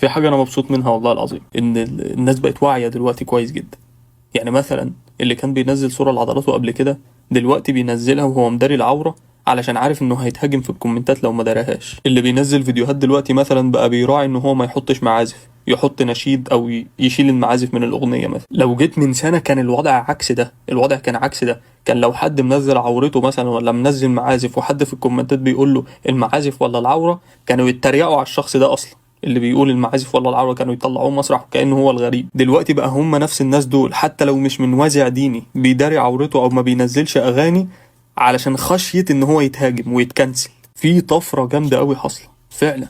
في حاجة أنا مبسوط منها والله العظيم، إن الناس بقت واعية دلوقتي كويس جدا. يعني مثلا اللي كان بينزل صورة لعضلاته قبل كده دلوقتي بينزلها وهو مداري العورة، علشان عارف إنه هيتهاجم في الكومنتات لو ما دارهاش. اللي بينزل فيديوهات دلوقتي مثلا بقى بيراعي إن هو ما يحطش معازف، يحط نشيد أو يشيل المعازف من الأغنية مثلا. لو جيت من سنة كان الوضع عكس ده، الوضع كان عكس ده. كان لو حد منزل عورته مثلا ولا منزل معازف وحد في الكومنتات بيقول له المعازف ولا العورة، كانوا يتريقوا على الشخص ده أصلا. اللي بيقول المعازف ولا العروة كانوا يطلعوه مسرح كأنه هو الغريب. دلوقتي بقى هم نفس الناس دول، حتى لو مش من وازع ديني بيداري عورته او ما بينزلش اغاني علشان خشية ان هو يتهاجم ويتكنسل. في طفرة جامدة قوي حاصلة فعلا،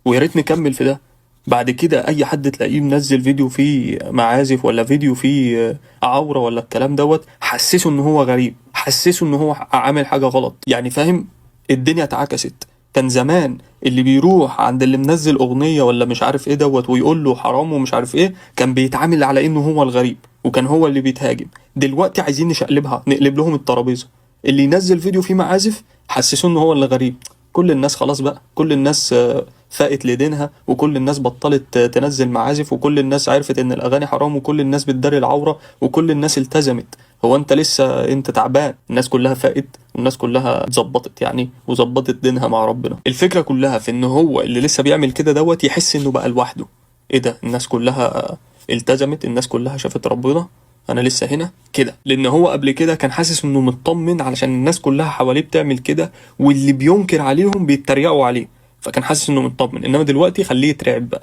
ويا ريت نكمل في ده. بعد كده اي حد تلاقيه منزل فيديو فيه معازف ولا فيديو فيه عورة ولا الكلام دوت، حسسه ان هو غريب، حسسه ان هو عامل حاجة غلط. يعني فاهم؟ الدنيا اتعكست. كان زمان اللي بيروح عند اللي منزل اغنيه ولا مش عارف ايه دوت ويقول له حرام ومش عارف ايه، كان بيتعامل على انه هو الغريب وكان هو اللي بيتهاجم. دلوقتي عايزين نشقلبها، نقلب لهم الترابيزه. اللي ينزل فيديو فيه معازف حسسوه انه هو اللي غريب. كل الناس خلاص بقى، كل الناس فاقت لدينها، وكل الناس بطلت تنزل معازف، وكل الناس عرفت ان الاغاني حرام، وكل الناس بتداري العوره، وكل الناس التزمت. هو انت لسه انت تعبان؟ الناس كلها فاقت والناس كلها اتظبطت يعني، وظبطت دينها مع ربنا. الفكره كلها في ان هو اللي لسه بيعمل كده دوت يحس انه بقى لوحده. ايه ده؟ الناس كلها التزمت، الناس كلها شافت ربنا، انا لسه هنا كده. لان هو قبل كده كان حاسس انه مطمن علشان الناس كلها حواليه بتعمل كده، واللي بينكر عليهم بيتريقوا عليه، فكان حاسس انه مطمن. انما دلوقتي خليه يترعب بقى.